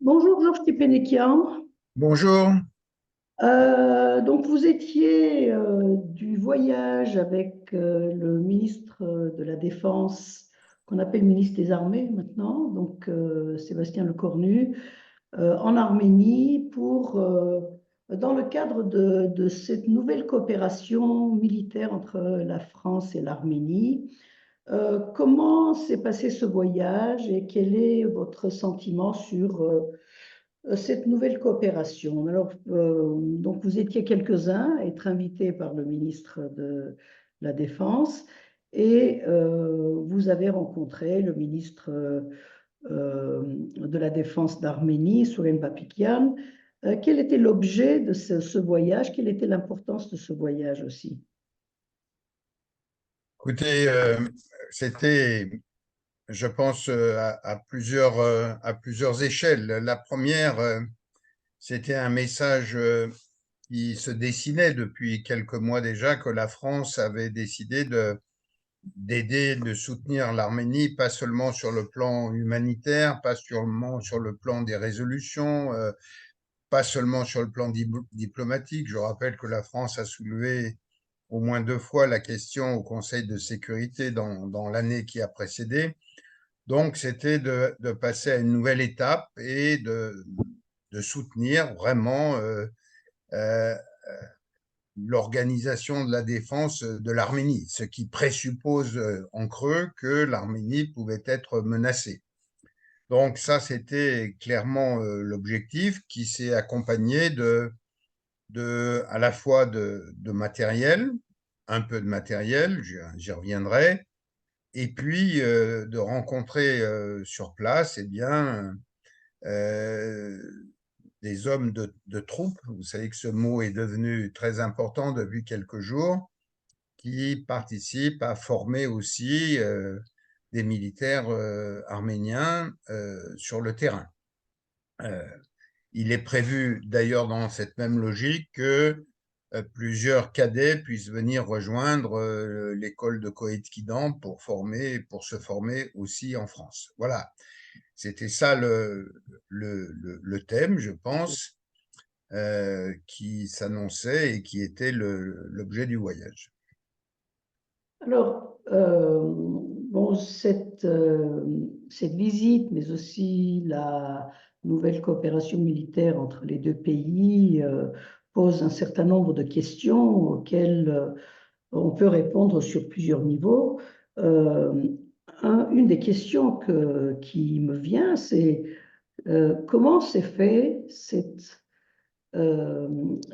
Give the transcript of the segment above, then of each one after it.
Bonjour Georges Tepenekian. Bonjour. Donc vous étiez du voyage avec le ministre de la Défense, qu'on appelle ministre des Armées maintenant, donc Sébastien Lecornu, en Arménie dans le cadre de cette nouvelle coopération militaire entre la France et l'Arménie. Comment s'est passé ce voyage et quel est votre sentiment sur cette nouvelle coopération? Alors, donc vous étiez quelques-uns à être invités par le ministre de la Défense et vous avez rencontré le ministre de la Défense d'Arménie, Souleyman Papikian. Quel était l'objet de ce voyage? Quelle était l'importance de ce voyage aussi? Écoutez, c'était, je pense, à plusieurs échelles. La première, c'était un message qui se dessinait depuis quelques mois déjà, que la France avait décidé d'aider, de soutenir l'Arménie, pas seulement sur le plan humanitaire, pas seulement sur le plan des résolutions, pas seulement sur le plan diplomatique. Je rappelle que la France a soulevé au moins deux fois la question au Conseil de sécurité dans l'année qui a précédé. Donc, c'était de passer à une nouvelle étape et de soutenir vraiment euh, l'organisation de la défense de l'Arménie, ce qui présuppose en creux que l'Arménie pouvait être menacée. Donc ça, c'était clairement l'objectif qui s'est accompagné à la fois de matériel, un peu de matériel, j'y reviendrai, et puis de rencontrer sur place eh bien, euh, des hommes de troupes. Vous savez que ce mot est devenu très important depuis quelques jours, qui participent à former aussi des militaires arméniens sur le terrain. Euh, Il est prévu d'ailleurs dans cette même logique que plusieurs cadets puissent venir rejoindre l'école de Kohet Kidan pour se former aussi en France. Voilà, c'était ça le thème, je pense, qui s'annonçait et qui était l'objet du voyage. Alors, bon, cette visite, mais aussi la nouvelle coopération militaire entre les deux pays, pose un certain nombre de questions auxquelles on peut répondre sur plusieurs niveaux. Euh, une des questions qui me vient, c'est comment s'est fait euh,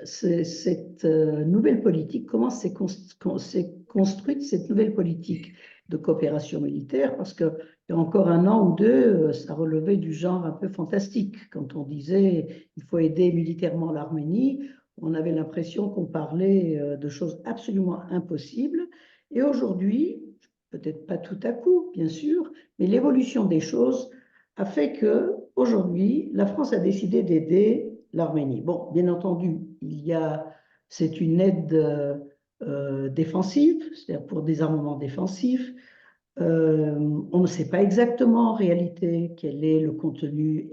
cette nouvelle politique, comment s'est construite cette nouvelle politique de coopération militaire, parce qu'il y a encore un an ou deux, ça relevait du genre un peu fantastique. Quand on disait il faut aider militairement l'Arménie, on avait l'impression qu'on parlait de choses absolument impossibles. Et aujourd'hui, peut-être pas tout à coup, bien sûr, mais l'évolution des choses a fait que aujourd'hui, la France a décidé d'aider l'Arménie. Bon, bien entendu, c'est une aide défensive, c'est-à-dire pour des armements défensifs. On ne sait pas exactement en réalité quel est le contenu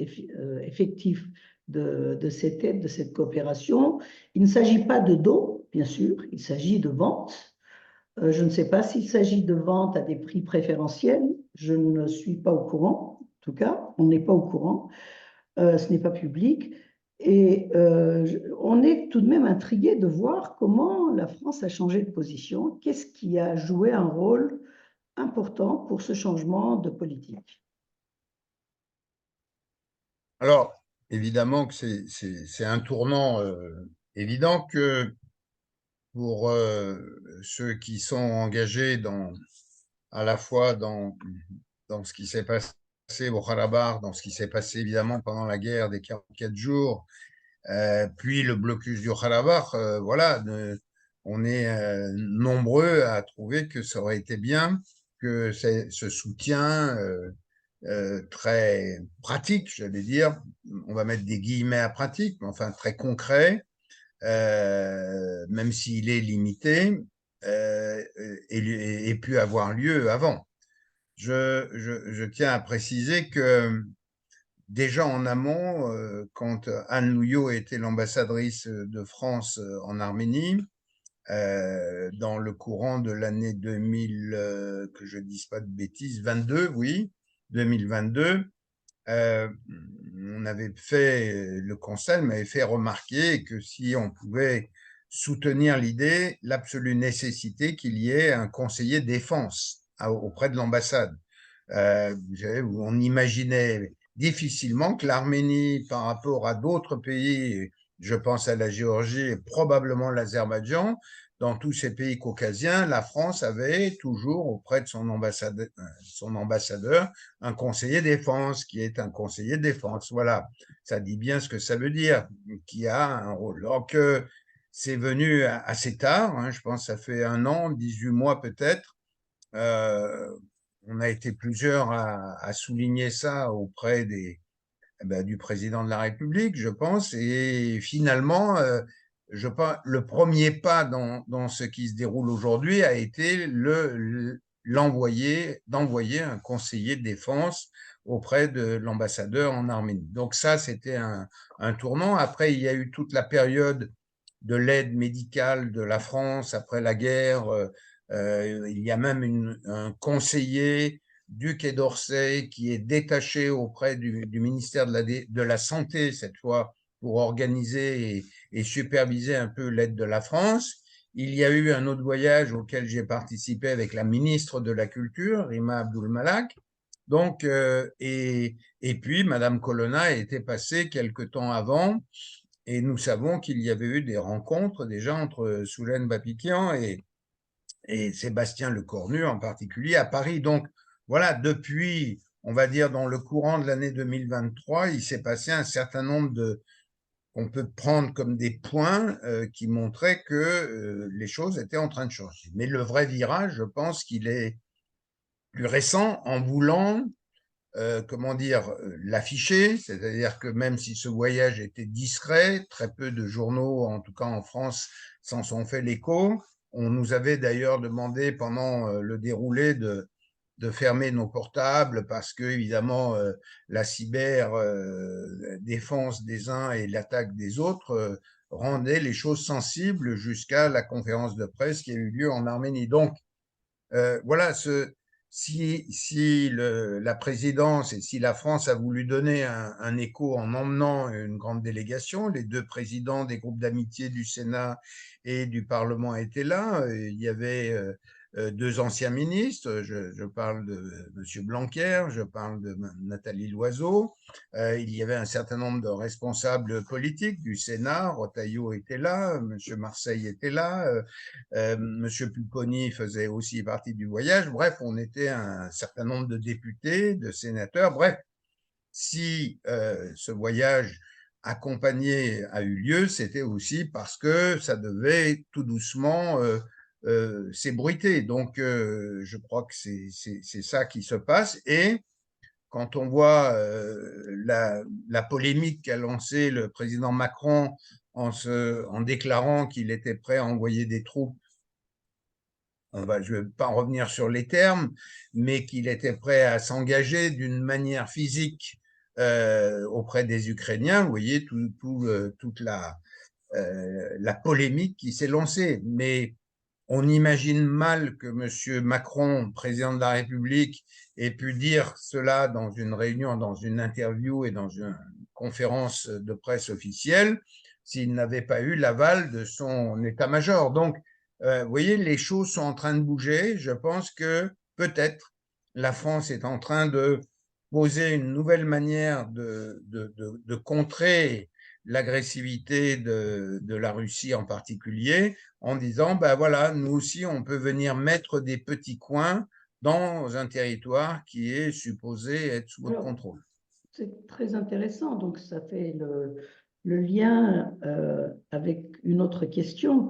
effectif de cette aide, de cette coopération. Il ne s'agit pas de dons, bien sûr, il s'agit de vente. Je ne sais pas s'il s'agit de vente à des prix préférentiels. Je ne suis pas au courant. En tout cas, on n'est pas au courant. Ce n'est pas public. Et on est tout de même intrigué de voir comment la France a changé de position. Qu'est-ce qui a joué un rôle important pour ce changement de politique? Alors, évidemment que c'est un tournant évident que pour ceux qui sont engagés à la fois dans ce qui s'est passé au Karabakh, dans ce qui s'est passé évidemment pendant la guerre des 44 jours, puis le blocus du Karabakh, voilà, on est nombreux à trouver que ça aurait été bien que ce soutien très pratique, j'allais dire, on va mettre des guillemets à pratique, mais enfin très concret, même s'il est limité, ait pu avoir lieu avant. Je tiens à préciser que déjà en amont, quand Anne Louillot était l'ambassadrice de France en Arménie, dans le courant de l'année 2000, que je dise pas de bêtises, 22, oui, 2022, euh, on avait fait, le conseil m'avait fait remarquer que si on pouvait soutenir l'idée, l'absolue nécessité qu'il y ait un conseiller défense auprès de l'ambassade. On imaginait difficilement que l'Arménie, par rapport à d'autres pays, je pense à la Géorgie et probablement l'Azerbaïdjan, dans tous ces pays caucasiens, la France avait toujours auprès de son ambassadeur un conseiller défense, qui est un conseiller défense. Voilà, ça dit bien ce que ça veut dire, qui a un rôle. Donc, c'est venu assez tard, hein, je pense que ça fait 1 an, 18 mois peut-être. Euh, on a été plusieurs à souligner ça auprès du président de la République, je pense, et finalement, je pense, le premier pas dans ce qui se déroule aujourd'hui a été d'envoyer un conseiller de défense auprès de l'ambassadeur en Arménie. Donc ça, c'était un tournant. Après, il y a eu toute la période de l'aide médicale de la France après la guerre. Il y a même un conseiller du Quai d'Orsay qui est détaché auprès du ministère de la Santé, cette fois, pour organiser et superviser un peu l'aide de la France. Il y a eu un autre voyage auquel j'ai participé avec la ministre de la Culture, Rima Abdul-Malak. Donc, et puis, Madame Colonna était passée quelque temps avant, et nous savons qu'il y avait eu des rencontres déjà entre Souleymane Bapikian et Sébastien Lecornu en particulier à Paris. Donc voilà, depuis, on va dire, dans le courant de l'année 2023, il s'est passé un certain nombre qu'on peut prendre comme des points qui montraient que les choses étaient en train de changer. Mais le vrai virage, je pense qu'il est plus récent en voulant comment dire, l'afficher, c'est-à-dire que même si ce voyage était discret, très peu de journaux, en tout cas en France, s'en sont fait l'écho. On nous avait d'ailleurs demandé pendant le déroulé de fermer nos portables parce que, évidemment, la cyber défense des uns et l'attaque des autres rendait les choses sensibles jusqu'à la conférence de presse qui a eu lieu en Arménie. Donc, voilà, si la présidence et si la France a voulu donner un écho en emmenant une grande délégation, les deux présidents des groupes d'amitié du Sénat et du Parlement étaient là. Il y avait deux anciens ministres, je parle de M. Blanquer, je parle de Nathalie Loiseau. Il y avait un certain nombre de responsables politiques du Sénat, Retailleau était là, M. Marseille était là, Monsieur Pupponi faisait aussi partie du voyage. Bref, on était un certain nombre de députés, de sénateurs. Bref, si ce voyage accompagné a eu lieu, c'était aussi parce que ça devait tout doucement s'ébruiter. Donc, je crois que c'est ça qui se passe. Et quand on voit la polémique qu'a lancée le président Macron en déclarant qu'il était prêt à envoyer des troupes, je ne vais pas en revenir sur les termes, mais qu'il était prêt à s'engager d'une manière physique auprès des Ukrainiens. Vous voyez toute la polémique qui s'est lancée. Mais on imagine mal que M. Macron, président de la République, ait pu dire cela dans une réunion, dans une interview et dans une conférence de presse officielle s'il n'avait pas eu l'aval de son état-major. Donc, vous voyez, les choses sont en train de bouger. Je pense que peut-être la France est en train de poser une nouvelle manière de contrer l'agressivité de la Russie en particulier, en disant, ben voilà, nous aussi, on peut venir mettre des petits coins dans un territoire qui est supposé être sous votre Alors, contrôle. c'est très intéressant. Donc, ça fait le lien avec une autre question.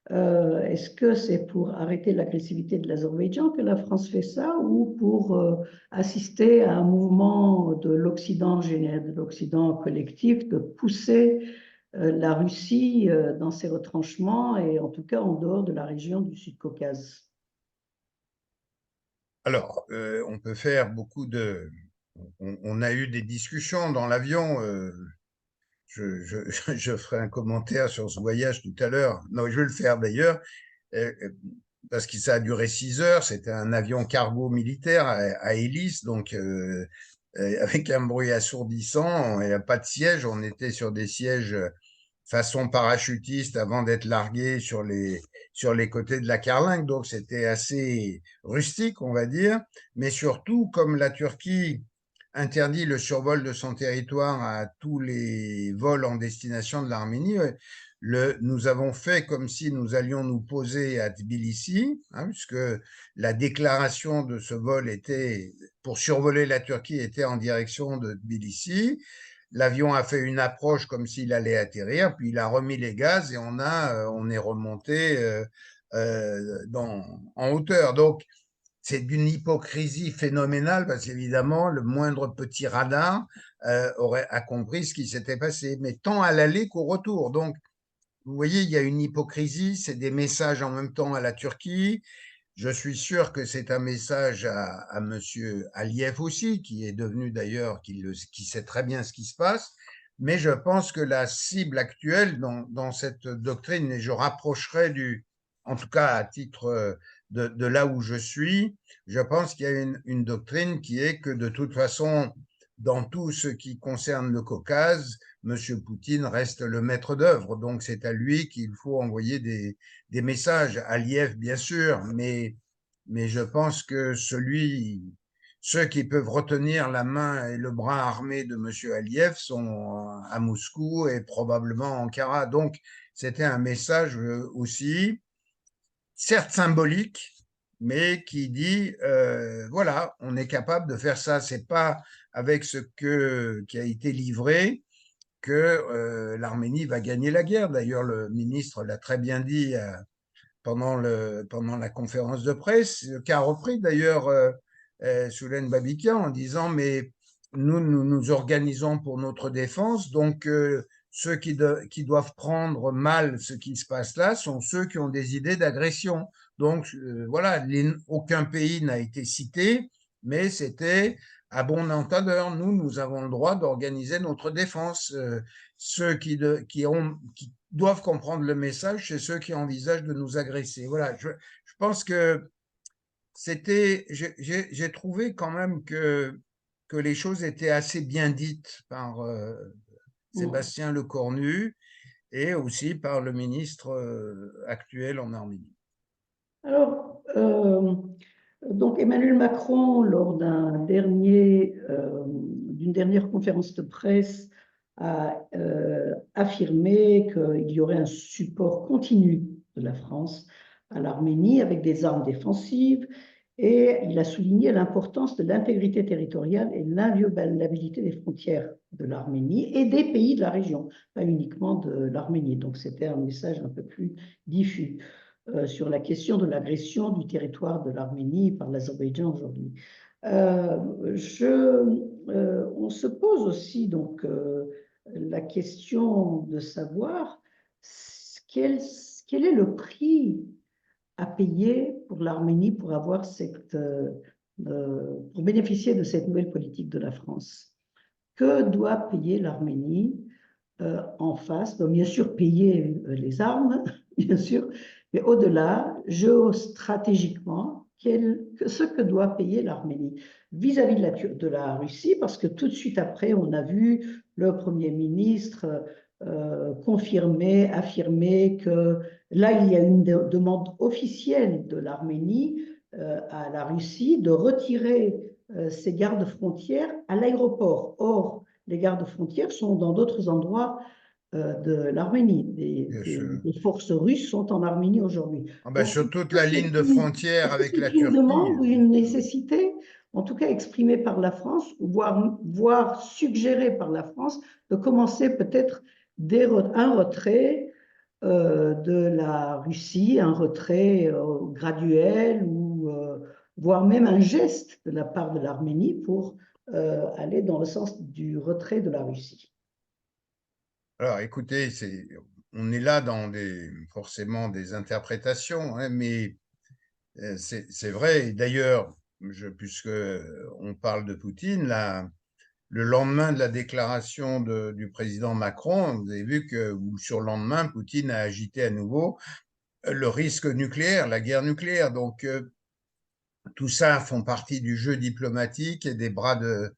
Est-ce que c'est pour arrêter l'agressivité de l'Azerbaïdjan que la France fait ça ou pour assister à un mouvement de l'Occident général, de l'Occident collectif, de pousser la Russie dans ses retranchements et en tout cas en dehors de la région du Sud-Caucase? Alors, on peut faire beaucoup on a eu des discussions dans l'avion. Je ferai un commentaire sur ce voyage tout à l'heure. Non, je vais le faire d'ailleurs, parce que ça a duré 6 heures. C'était un avion cargo militaire à hélice, donc avec un bruit assourdissant. Il n'y a pas de siège. On était sur des sièges façon parachutiste avant d'être largué sur les côtés de la carlingue. Donc c'était assez rustique, on va dire. Mais surtout, comme la Turquie interdit le survol de son territoire à tous les vols en destination de l'Arménie, nous avons fait comme si nous allions nous poser à Tbilissi, hein, puisque la déclaration de ce vol était pour survoler la Turquie était en direction de Tbilissi. L'avion a fait une approche comme s'il allait atterrir, puis il a remis les gaz et on est remonté en hauteur. Donc, c'est d'une hypocrisie phénoménale parce qu'évidemment, le moindre petit radar a compris ce qui s'était passé, mais tant à l'aller qu'au retour. Donc, vous voyez, il y a une hypocrisie, c'est des messages en même temps à la Turquie. Je suis sûr que c'est un message à Monsieur Aliyev aussi, qui est devenu d'ailleurs, qui sait très bien ce qui se passe. Mais je pense que la cible actuelle dans cette doctrine, et je rapprocherai en tout cas à titre de là où je suis, je pense qu'il y a une doctrine qui est que de toute façon, dans tout ce qui concerne le Caucase, Monsieur Poutine reste le maître d'œuvre. Donc c'est à lui qu'il faut envoyer des messages. Aliyev, bien sûr, mais je pense que ceux qui peuvent retenir la main et le bras armé de M. Aliyev sont à Moscou et probablement à Ankara. Donc, c'était un message aussi, certes symbolique, mais qui dit, voilà, on est capable de faire ça. C'est pas avec qui a été livré que l'Arménie va gagner la guerre. D'ailleurs, le ministre l'a très bien dit pendant la conférence de presse, qu'a repris d'ailleurs Soulen Babikian en disant mais nous nous organisons pour notre défense, donc ceux qui doivent prendre mal ce qui se passe là sont ceux qui ont des idées d'agression. Donc voilà, aucun pays n'a été cité, mais c'était à bon entendeur. Nous avons le droit d'organiser notre défense. Ceux qui doivent comprendre le message, c'est ceux qui envisagent de nous agresser. Voilà, je pense que j'ai trouvé quand même que les choses étaient assez bien dites par Sébastien Lecornu et aussi par le ministre actuel en Arménie. Alors, donc Emmanuel Macron, lors d'une dernière conférence de presse, a affirmé qu'il y aurait un support continu de la France à l'Arménie avec des armes défensives et il a souligné l'importance de l'intégrité territoriale et l'inviolabilité des frontières de l'Arménie et des pays de la région, pas uniquement de l'Arménie. Donc c'était un message un peu plus diffus sur la question de l'agression du territoire de l'Arménie par l'Azerbaïdjan aujourd'hui. On se pose aussi donc la question de savoir quel est le prix à payer pour l'Arménie pour avoir pour bénéficier de cette nouvelle politique de la France. Que doit payer l'Arménie en face? Donc, bien sûr, payer les armes, bien sûr, mais au-delà, géostratégiquement, ce que doit payer l'Arménie vis-à-vis de la Russie, parce que tout de suite après, on a vu le Premier ministre affirmer que là, il y a une demande officielle de l'Arménie à la Russie de retirer ses gardes-frontières à l'aéroport. Or, les gardes-frontières sont dans d'autres endroits de l'Arménie. Les forces russes sont en Arménie aujourd'hui. Ah ben, Donc, sur toute la ligne de frontière est-ce que avec la c'est une Turquie, demande ou une nécessité, en tout cas exprimée par la France, voire suggérée par la France, de commencer peut-être un retrait de la Russie, un retrait graduel ou voire même un geste de la part de l'Arménie pour aller dans le sens du retrait de la Russie. alors écoutez, on est là dans forcément des interprétations, hein, mais c'est vrai. Et d'ailleurs, puisque on parle de Poutine, le lendemain de la déclaration du président Macron, vous avez vu que sur le lendemain, Poutine a agité à nouveau le risque nucléaire, la guerre nucléaire. Donc, tout ça font partie du jeu diplomatique et les bras de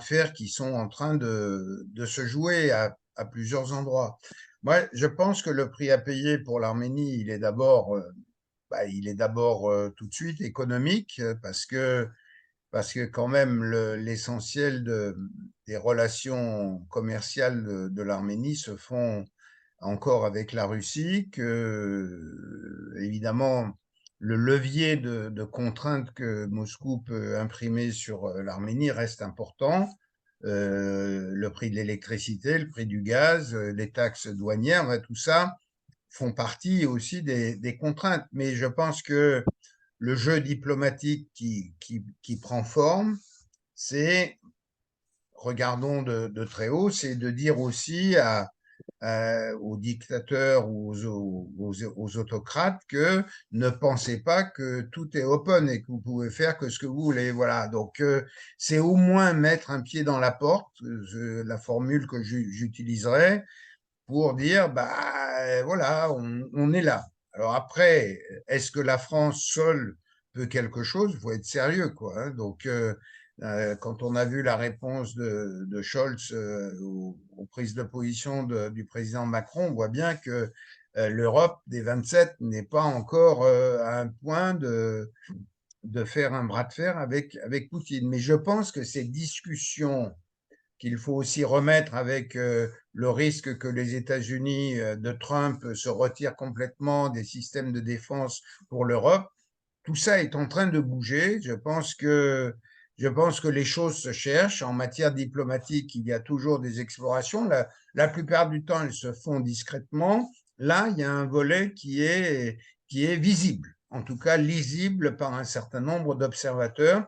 fer qui sont en train de se jouer à plusieurs endroits. Moi, je pense que le prix à payer pour l'Arménie, il est d'abord tout de suite économique parce que quand même l'essentiel des relations commerciales de l'Arménie se font encore avec la Russie, que évidemment le levier de contraintes que Moscou peut imprimer sur l'Arménie reste important. Le prix de l'électricité, le prix du gaz, les taxes douanières, tout ça font partie aussi des contraintes. Mais je pense que le jeu diplomatique qui prend forme, c'est, regardons de très haut, c'est de dire aussi aux dictateurs ou aux autocrates que ne pensez pas que tout est open et que vous pouvez faire que ce que vous voulez. Voilà. Donc, c'est au moins mettre un pied dans la porte, la formule que j'utiliserais pour dire, bah voilà, on est là. Alors après, est-ce que la France seule peut quelque chose? Il faut être sérieux, quoi. Hein. Donc, quand on a vu la réponse de Scholz aux prises de position du président Macron, on voit bien que l'Europe des 27 n'est pas encore à un point de faire un bras de fer avec Poutine. Mais je pense que ces discussions qu'il faut aussi remettre avec le risque que les États-Unis de Trump se retirent complètement des systèmes de défense pour l'Europe. Tout ça est en train de bouger. Je pense que les choses se cherchent. En matière diplomatique, il y a toujours des explorations. La plupart du temps, elles se font discrètement. Là, il y a un volet qui est visible, en tout cas lisible par un certain nombre d'observateurs.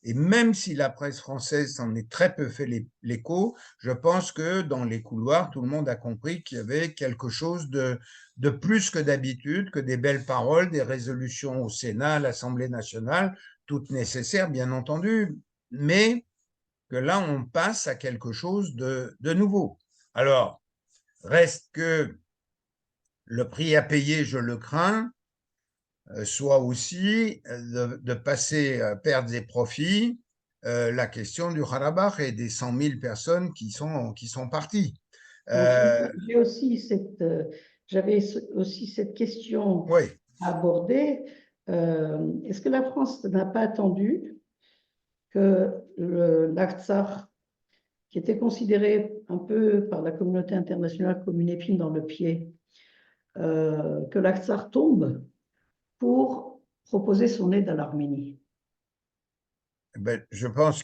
Et même si la presse française s'en est très peu fait l'écho, je pense que dans les couloirs, tout le monde a compris qu'il y avait quelque chose de plus que d'habitude, que des belles paroles, des résolutions au Sénat, à l'Assemblée nationale, toutes nécessaires, bien entendu, mais que là, on passe à quelque chose de nouveau. Alors, reste que le prix à payer, je le crains, soit aussi de passer pertes et profits la question du Karabakh et des 100 000 personnes qui sont parties. Donc, j'avais aussi cette question Oui. à aborder. Est-ce que la France n'a pas attendu que l'Artsakh, qui était considéré un peu par la communauté internationale comme une épine dans le pied, que l'Artsakh tombe pour proposer son aide à l'Arménie? Ben, je pense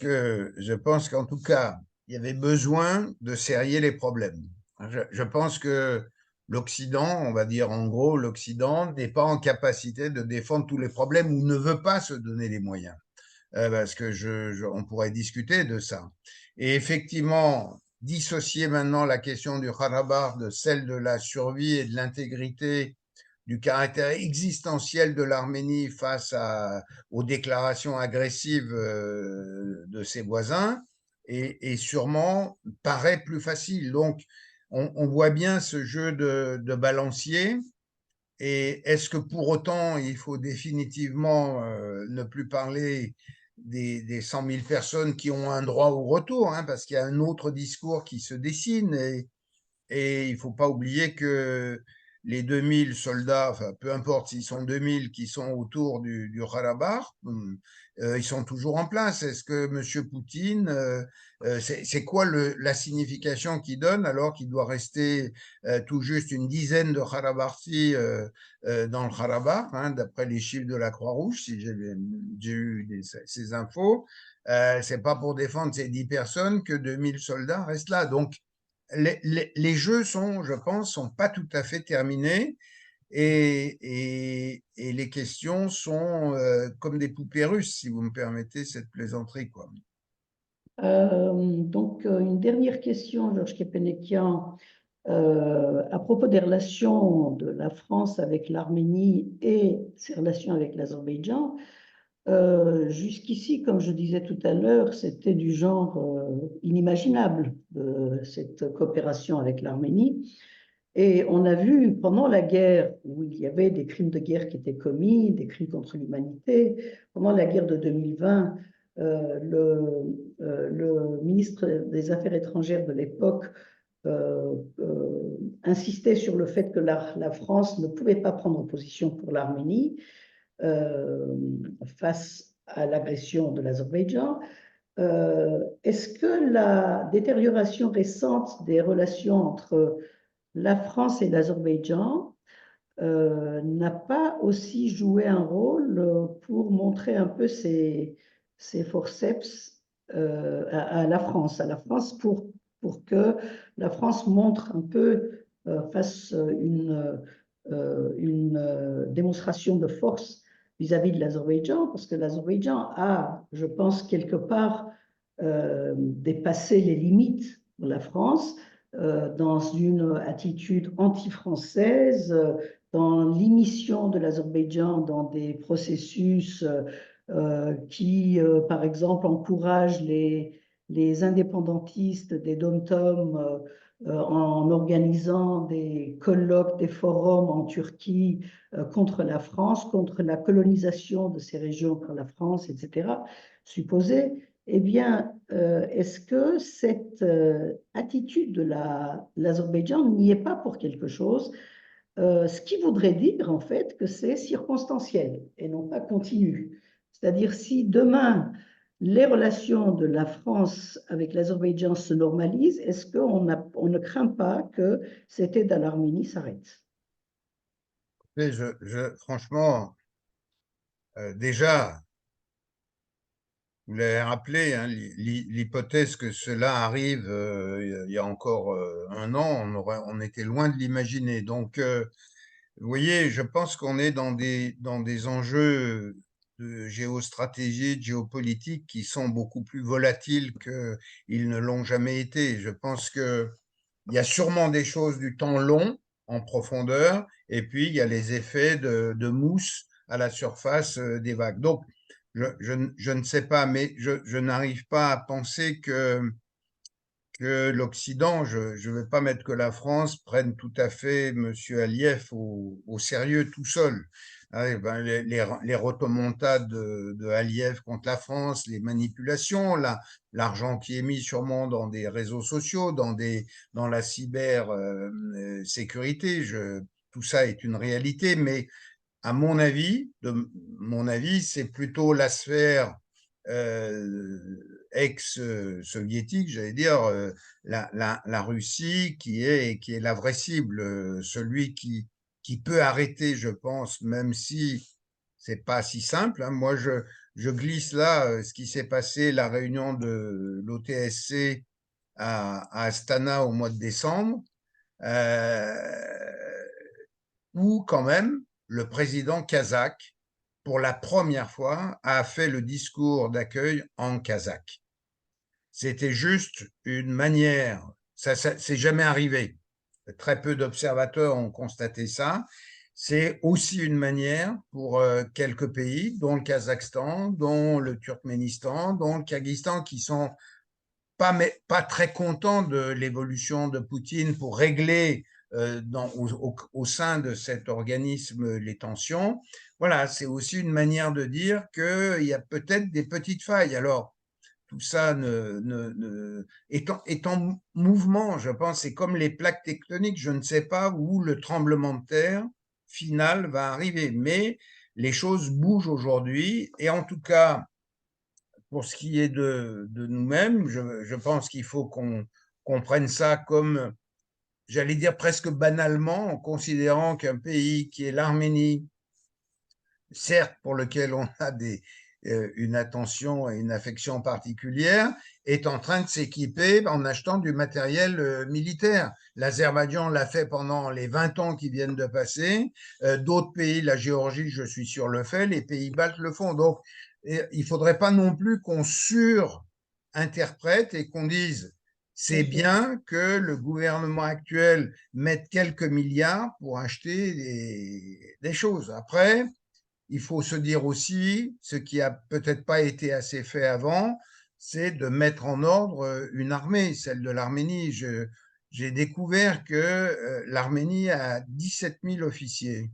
qu'en tout cas, il y avait besoin de serrer les problèmes. Je pense que l'Occident, on va dire en gros, l'Occident n'est pas en capacité de défendre tous les problèmes ou ne veut pas se donner les moyens. Parce que on pourrait discuter de ça. Et effectivement, dissocier maintenant la question du Karabakh de celle de la survie et de l'intégrité du caractère existentiel de l'Arménie face aux déclarations agressives de ses voisins et sûrement paraît plus facile. Donc, on voit bien ce jeu de balancier. Et est-ce que pour autant, il faut définitivement ne plus parler des 100 000 personnes qui ont un droit au retour, hein, parce qu'il y a un autre discours qui se dessine et il ne faut pas oublier que les 2000 soldats, enfin, peu importe s'ils sont 2000 qui sont autour du Karabakh, ils sont toujours en place. Est-ce que M. Poutine, c'est quoi la signification qu'il donne alors qu'il doit rester tout juste une dizaine de Karabakhi dans le Karabakh, hein, d'après les chiffres de la Croix-Rouge, si j'ai eu ces infos. C'est pas pour défendre ces 10 personnes que 2000 soldats restent là. Donc, les jeux je pense, sont pas tout à fait terminés et les questions sont comme des poupées russes, si vous me permettez cette plaisanterie, quoi. Donc, une dernière question, Georges Kepenekian, à propos des relations de la France avec l'Arménie et ses relations avec l'Azerbaïdjan. Jusqu'ici, comme je disais tout à l'heure, c'était du genre inimaginable, cette coopération avec l'Arménie. Et on a vu pendant la guerre, où il y avait des crimes de guerre qui étaient commis, des crimes contre l'humanité, pendant la guerre de 2020, le ministre des Affaires étrangères de l'époque insistait sur le fait que la France ne pouvait pas prendre position pour l'Arménie face à l'agression de l'Azerbaïdjan. Est-ce que la détérioration récente des relations entre la France et l'Azerbaïdjan n'a pas aussi joué un rôle pour montrer un peu ses forceps à la France pour que la France montre un peu, fasse une démonstration de force vis-à-vis de l'Azerbaïdjan, parce que l'Azerbaïdjan a, je pense, quelque part dépassé les limites de la France dans une attitude anti-française, dans l'immiscion de l'Azerbaïdjan dans des processus qui, par exemple, encouragent les indépendantistes des Dom-Tom en organisant des colloques, des forums en Turquie contre la France, contre la colonisation de ces régions par la France, etc., supposé. Eh bien, est-ce que cette attitude de l'Azerbaïdjan n'y est pas pour quelque chose, ce qui voudrait dire en fait que c'est circonstanciel et non pas continu. C'est-à-dire si demain les relations de la France avec l'Azerbaïdjan se normalisent, est-ce qu'on ne craint pas que cette aide à l'Arménie s'arrête? Et franchement, déjà, vous l'avez rappelé, hein, l'hypothèse que cela arrive il y a encore un an, on était loin de l'imaginer. Donc, vous voyez, je pense qu'on est dans des enjeux de géostratégie, de géopolitique qui sont beaucoup plus volatiles qu'ils ne l'ont jamais été. Je pense qu'il y a sûrement des choses du temps long en profondeur, et puis il y a les effets de mousse à la surface des vagues. Donc, je ne sais pas, mais je n'arrive pas à penser que l'Occident, je ne veux pas mettre que la France prenne tout à fait M. Aliyev au sérieux tout seul. Ah, ben, les rotomontades de Aliyev contre la France, les manipulations, l'argent qui est mis sûrement dans des réseaux sociaux, dans la cybersécurité, tout ça est une réalité, mais à mon avis, c'est plutôt la sphère ex-soviétique, j'allais dire, la Russie qui est l'avressible, celui qui peut arrêter, je pense, même si c'est pas si simple. Hein. Moi, je glisse là ce qui s'est passé, la réunion de l'OTSC à Astana au mois de décembre. Où quand même le président kazakh, pour la première fois, a fait le discours d'accueil en kazakh. C'était juste une manière, ça c'est jamais arrivé. Très peu d'observateurs ont constaté ça. C'est aussi une manière pour quelques pays, dont le Kazakhstan, dont le Turkménistan, dont le Kyrgyzstan, qui sont pas très content de l'évolution de Poutine pour régler au sein de cet organisme les tensions. Voilà, c'est aussi une manière de dire qu'il y a peut-être des petites failles. Alors, tout ça est en mouvement, je pense, c'est comme les plaques tectoniques, je ne sais pas où le tremblement de terre final va arriver, mais les choses bougent aujourd'hui, et en tout cas, pour ce qui est de nous-mêmes, je pense qu'il faut qu'on prenne ça comme, j'allais dire presque banalement, en considérant qu'un pays qui est l'Arménie, certes pour lequel on a une attention et une affection particulière, est en train de s'équiper en achetant du matériel militaire. L'Azerbaïdjan l'a fait pendant les 20 ans qui viennent de passer. D'autres pays, la Géorgie, je suis sûr, le fait. Les pays baltes le font. Donc, il ne faudrait pas non plus qu'on surinterprète et qu'on dise c'est bien que le gouvernement actuel mette quelques milliards pour acheter des choses. Après, il faut se dire aussi, ce qui a peut-être pas été assez fait avant, c'est de mettre en ordre une armée, celle de l'Arménie. J'ai découvert que l'Arménie a 17 000 officiers.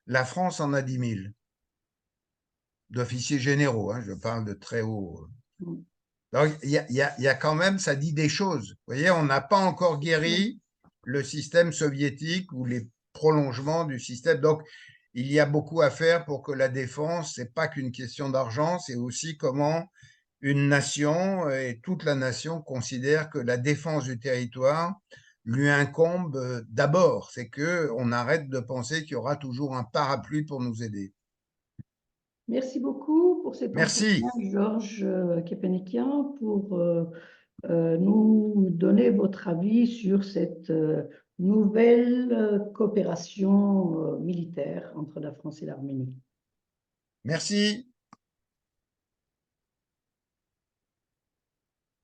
La France en a 10 000 d'officiers généraux, hein, je parle de très haut. Donc, il y a quand même, ça dit des choses. Vous voyez, on n'a pas encore guéri le système soviétique ou les prolongements du système. Donc, il y a beaucoup à faire pour que la défense, c'est pas qu'une question d'argent, c'est aussi comment une nation et toute la nation considère que la défense du territoire lui incombe d'abord. C'est que on arrête de penser qu'il y aura toujours un parapluie pour nous aider. Merci beaucoup pour cet entretien, Merci. Georges Kepenekian, pour nous donner votre avis sur cette nouvelle coopération militaire entre la France et l'Arménie. Merci.